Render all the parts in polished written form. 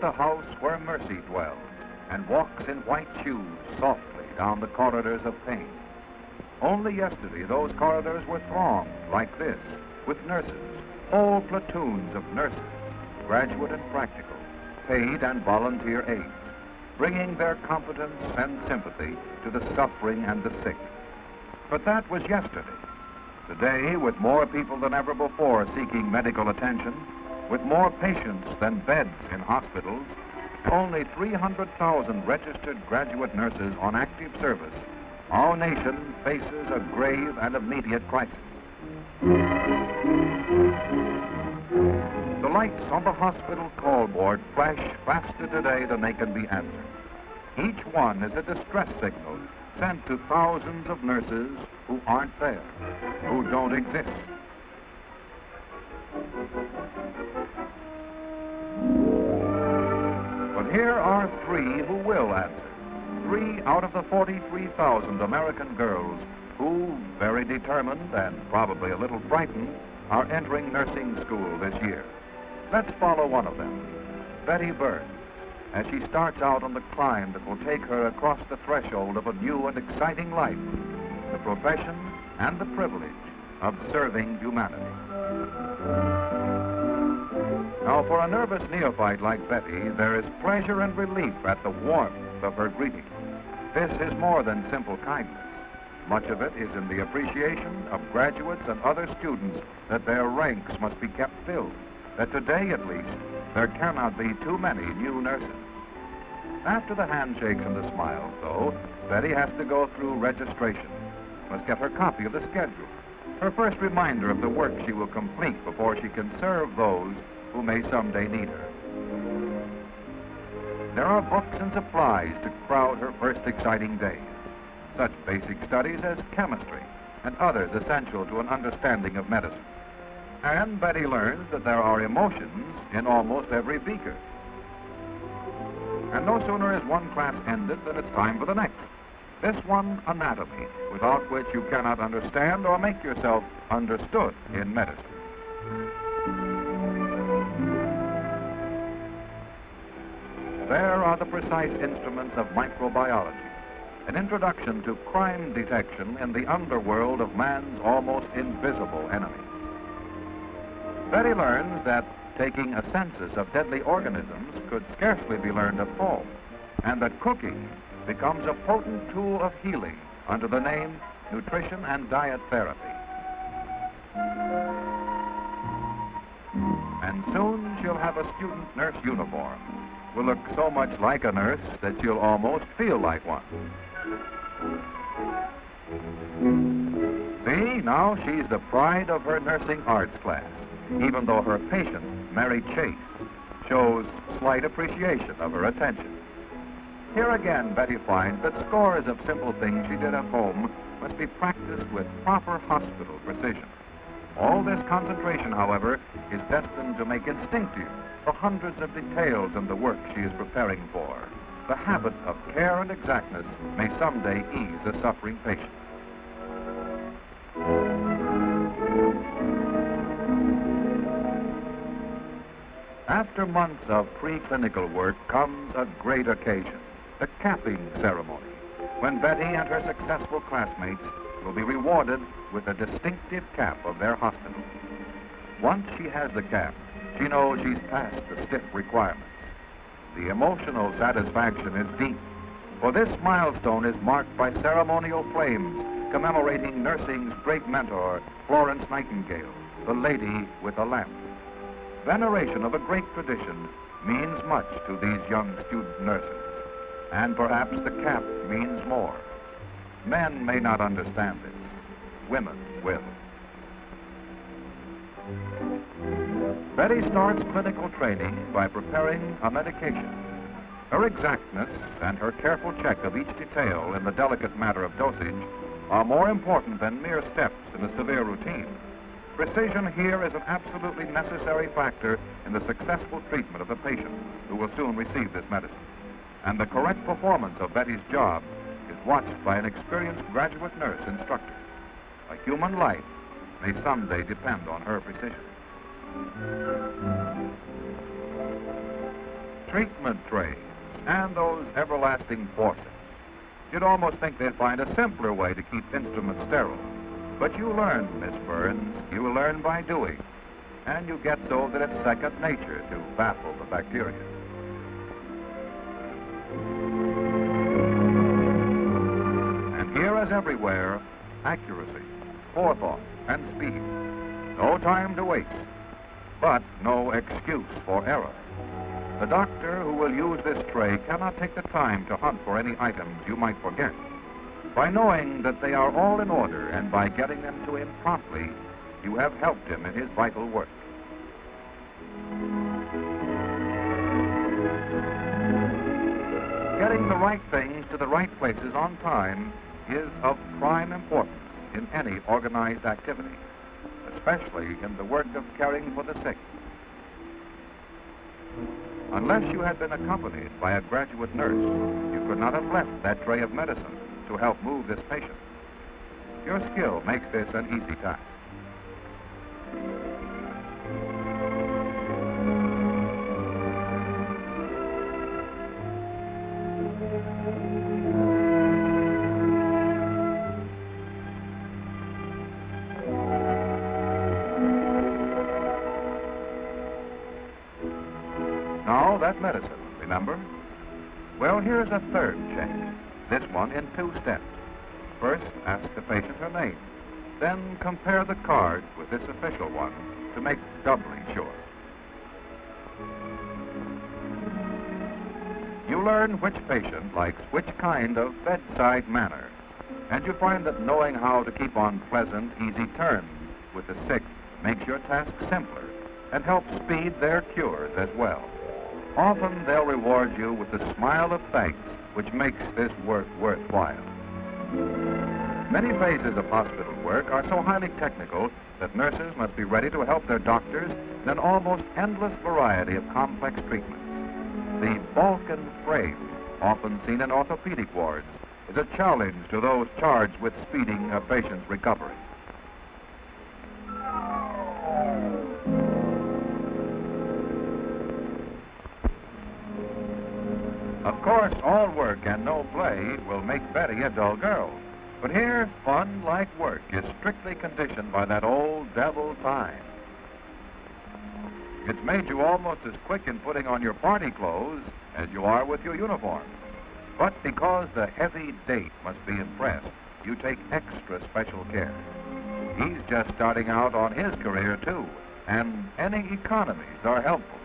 The house where Mercy dwells and walks in white shoes softly down the corridors of pain. Only yesterday those corridors were thronged like this with nurses, whole platoons of nurses, graduate and practical, paid and volunteer aides, bringing their competence and sympathy to the suffering and the sick. But that was yesterday. Today, with more people than ever before seeking medical attention, with more patients than beds in hospitals, only 300,000 registered graduate nurses on active service, our nation faces a grave and immediate crisis. The lights on the hospital call board flash faster today than they can be answered. Each one is a distress signal sent to thousands of nurses who aren't there, who don't exist. But here are three who will answer. 3 out of the 43,000 American girls who, very determined and probably a little frightened, are entering nursing school this year. Let's follow one of them, Betty Burns, as she starts out on the climb that will take her across the threshold of a new and exciting life, the profession and the privilege of serving humanity. Now, for a nervous neophyte like Betty, there is pleasure and relief at the warmth of her greeting. This is more than simple kindness. Much of it is in the appreciation of graduates and other students that their ranks must be kept filled, that today at least, there cannot be too many new nurses. After the handshakes and the smiles, though, Betty has to go through registration, must get her copy of the schedule, her first reminder of the work she will complete before she can serve those who may someday need her. There are books and supplies to crowd her first exciting days, such basic studies as chemistry and others essential to an understanding of medicine. And Betty learns that there are emotions in almost every beaker. And no sooner is one class ended than it's time for the next. This one, anatomy, without which you cannot understand or make yourself understood in medicine. There are the precise instruments of microbiology, an introduction to crime detection in the underworld of man's almost invisible enemies. Betty learns that taking a census of deadly organisms could scarcely be learned at home, and that cooking becomes a potent tool of healing under the name nutrition and diet therapy. And soon she'll have a student nurse uniform. Will look so much like a nurse that you'll almost feel like one. See, now she's the pride of her nursing arts class, even though her patient, Mary Chase, shows slight appreciation of her attention. Here again, Betty finds that scores of simple things she did at home must be practiced with proper hospital precision. All this concentration, however, is destined to make instinctive the hundreds of details in the work she is preparing for. The habit of care and exactness may someday ease a suffering patient. After months of pre-clinical work comes a great occasion, the capping ceremony, when Betty and her successful classmates will be rewarded with a distinctive cap of their hospital. Once she has the cap, she knows she's passed the stiff requirements. The emotional satisfaction is deep, for this milestone is marked by ceremonial flames commemorating nursing's great mentor, Florence Nightingale, the lady with a lamp. Veneration of a great tradition means much to these young student nurses, and perhaps the cap means more. Men may not understand this. Women will. Betty starts clinical training by preparing a medication. Her exactness and her careful check of each detail in the delicate matter of dosage are more important than mere steps in a severe routine. Precision here is an absolutely necessary factor in the successful treatment of the patient who will soon receive this medicine. And the correct performance of Betty's job is watched by an experienced graduate nurse instructor. A human life may someday depend on her precision. Treatment trays and those everlasting forceps. You'd almost think they'd find a simpler way to keep instruments sterile. But you learn, Miss Burns, you learn by doing. And you get so that it's second nature to baffle the bacteria. And here as everywhere, accuracy, forethought, and speed. No time to waste, but no excuse for error. The doctor who will use this tray cannot take the time to hunt for any items you might forget. By knowing that they are all in order and by getting them to him promptly, you have helped him in his vital work. Getting the right things to the right places on time is of prime importance in any organized activity, especially in the work of caring for the sick. Unless you had been accompanied by a graduate nurse, you could not have left that tray of medicine to help move this patient. Your skill makes this an easy task. Now, that medicine, remember? Well, here's a third check. This one in 2 steps. First, ask the patient her name. Then compare the card with this official one to make doubly sure. You learn which patient likes which kind of bedside manner. And you find that knowing how to keep on pleasant, easy terms with the sick makes your task simpler and helps speed their cures as well. Often they'll reward you with the smile of thanks which makes this work worthwhile. Many phases of hospital work are so highly technical that nurses must be ready to help their doctors in an almost endless variety of complex treatments. The Balkan frame, often seen in orthopedic wards, is a challenge to those charged with speeding a patient's recovery. Of course, all work and no play will make Betty a dull girl. But here, fun like work is strictly conditioned by that old devil time. It's made you almost as quick in putting on your party clothes as you are with your uniform. But because the heavy date must be impressed, you take extra special care. He's just starting out on his career, too, and any economies are helpful.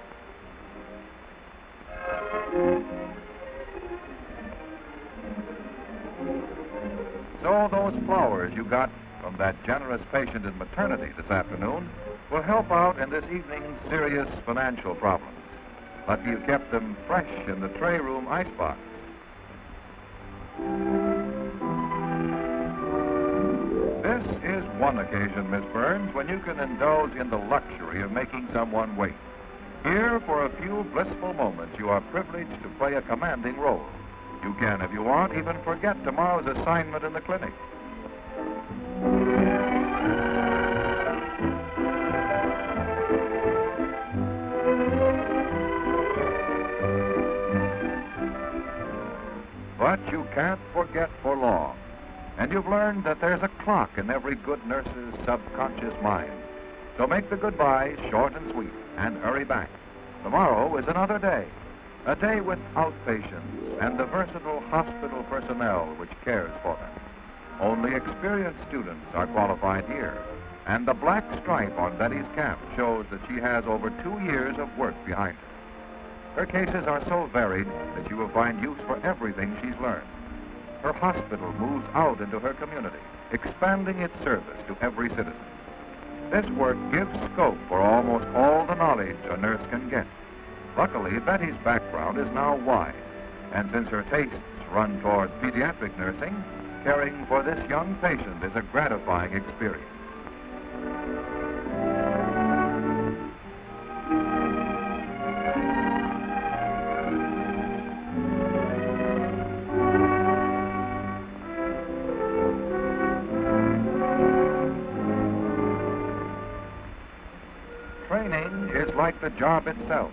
So those flowers you got from that generous patient in maternity this afternoon will help out in this evening's serious financial problems. Lucky you kept them fresh in the tray room icebox. This is one occasion, Miss Burns, when you can indulge in the luxury of making someone wait. Here, for a few blissful moments, you are privileged to play a commanding role. You can, if you want, even forget tomorrow's assignment in the clinic. But you can't forget for long. And you've learned that there's a clock in every good nurse's subconscious mind. So make the goodbyes short and sweet and hurry back. Tomorrow is another day. A day with outpatients and the versatile hospital personnel which cares for them. Only experienced students are qualified here, and the black stripe on Betty's cap shows that she has over 2 years of work behind her. Her cases are so varied that you will find use for everything she's learned. Her hospital moves out into her community, expanding its service to every citizen. This work gives scope for almost all the knowledge a nurse can get. Luckily, Betty's background is now wide, and since her tastes run toward pediatric nursing, caring for this young patient is a gratifying experience. Training is like the job itself,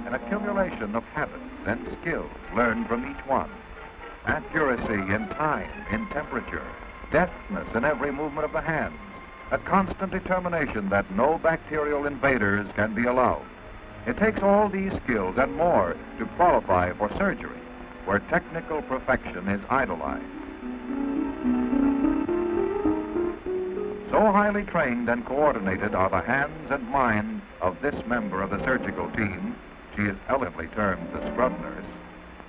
an accumulation of habits and skills learned from each one. Accuracy in time, in temperature, deftness in every movement of the hands, a constant determination that no bacterial invaders can be allowed. It takes all these skills and more to qualify for surgery, where technical perfection is idolized. So highly trained and coordinated are the hands and mind of this member of the surgical team, she is elegantly termed the scrub nurse,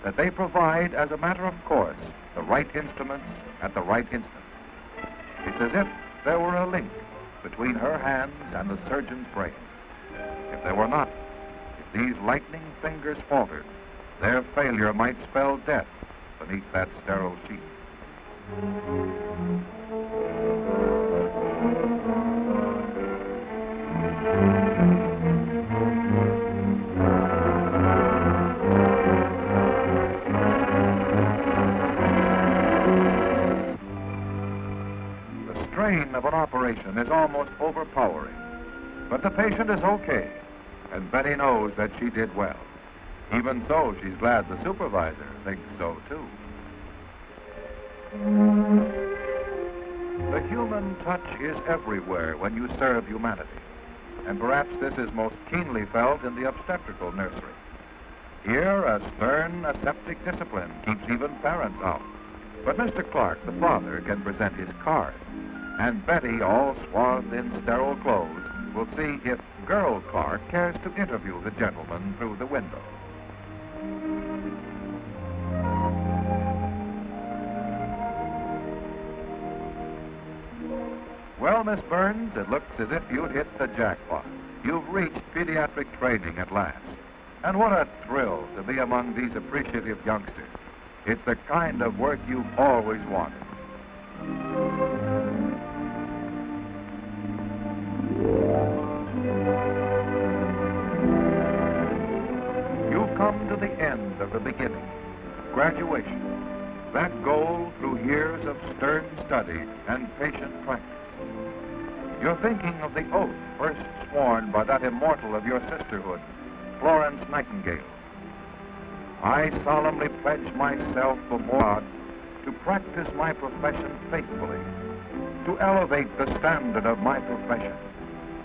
that they provide, as a matter of course, the right instruments at the right instant. It's as if there were a link between her hands and the surgeon's brain. If there were not, if these lightning fingers faltered, their failure might spell death beneath that sterile sheet. The strain of an operation is almost overpowering, but the patient is okay, and Betty knows that she did well. Even so, she's glad the supervisor thinks so, too. The human touch is everywhere when you serve humanity, and perhaps this is most keenly felt in the obstetrical nursery. Here, a stern aseptic discipline keeps even parents out. But Mr. Clark, the father, can present his card, and Betty, all swathed in sterile clothes, will see if girl Clark cares to interview the gentleman through the window. Well, Miss Burns, it looks as if you'd hit the jackpot. You've reached pediatric training at last. And what a thrill to be among these appreciative youngsters. It's the kind of work you've always wanted. You've come to the end of the beginning, graduation. That goal through years of stern study and patient practice. You're thinking of the oath first sworn by that immortal of your sisterhood, Florence Nightingale. I solemnly pledge myself before God to practice my profession faithfully, to elevate the standard of my profession,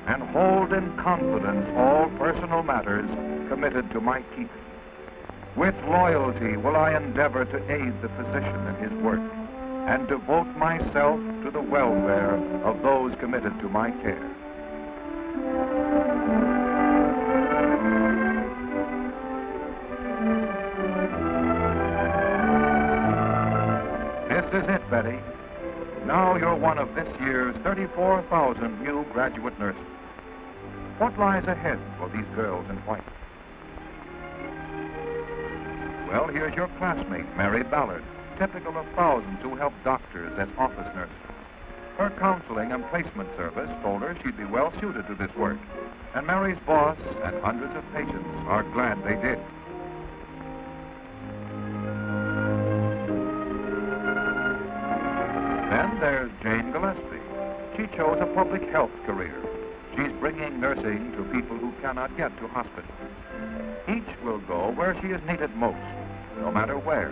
and hold in confidence all personal matters committed to my keeping. With loyalty will I endeavor to aid the physician in his work, and devote myself to the welfare of those committed to my care. This is it, Betty. Now you're one of this year's 34,000 new graduate nurses. What lies ahead for these girls in white? Well, here's your classmate, Mary Ballard, typical of thousands who help doctors as office nurses. Her counseling and placement service told her she'd be well suited to this work, and Mary's boss and hundreds of patients are glad they did. Then there's Jane Gillespie. She chose a public health career. She's bringing nursing to people who cannot get to hospitals. Each will go where she is needed most, no matter where,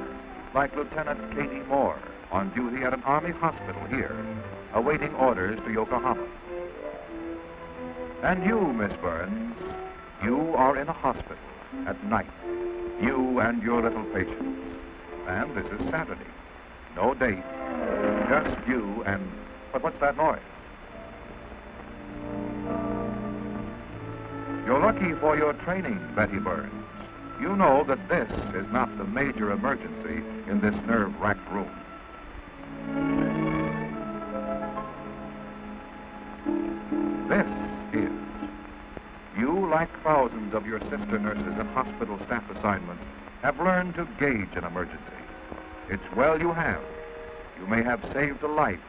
like Lieutenant Katie Moore, on duty at an Army hospital here, awaiting orders to Yokohama. And you, Miss Burns, you are in a hospital at night, you and your little patients. And this is Saturday. No date, just you and... But what's that noise? You're lucky for your training, Betty Burns. You know that this is not the major emergency in this nerve-wracked room. like thousands of your sister nurses and hospital staff assignments, have learned to gauge an emergency. It's well you have. You may have saved a life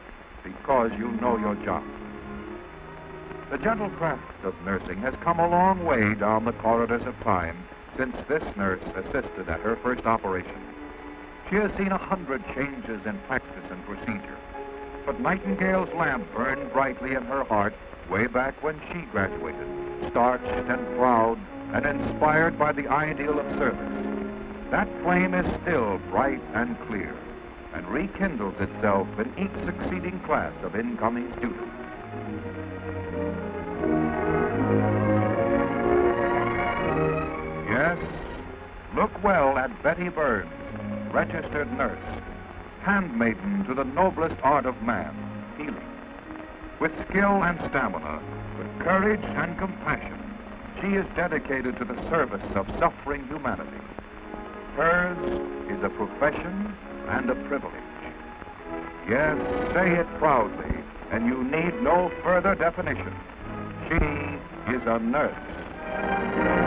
because you know your job. The gentle craft of nursing has come a long way down the corridors of time since this nurse assisted at her first operation. She has seen 100 changes in practice and procedure. But Nightingale's lamp burned brightly in her heart way back when she graduated, starched and proud and inspired by the ideal of service. That flame is still bright and clear and rekindles itself in each succeeding class of incoming students. Yes, look well at Betty Burns, registered nurse, handmaiden to the noblest art of man, healing. With skill and stamina, with courage and compassion, she is dedicated to the service of suffering humanity. Hers is a profession and a privilege. Yes, say it proudly, and you need no further definition. She is a nurse.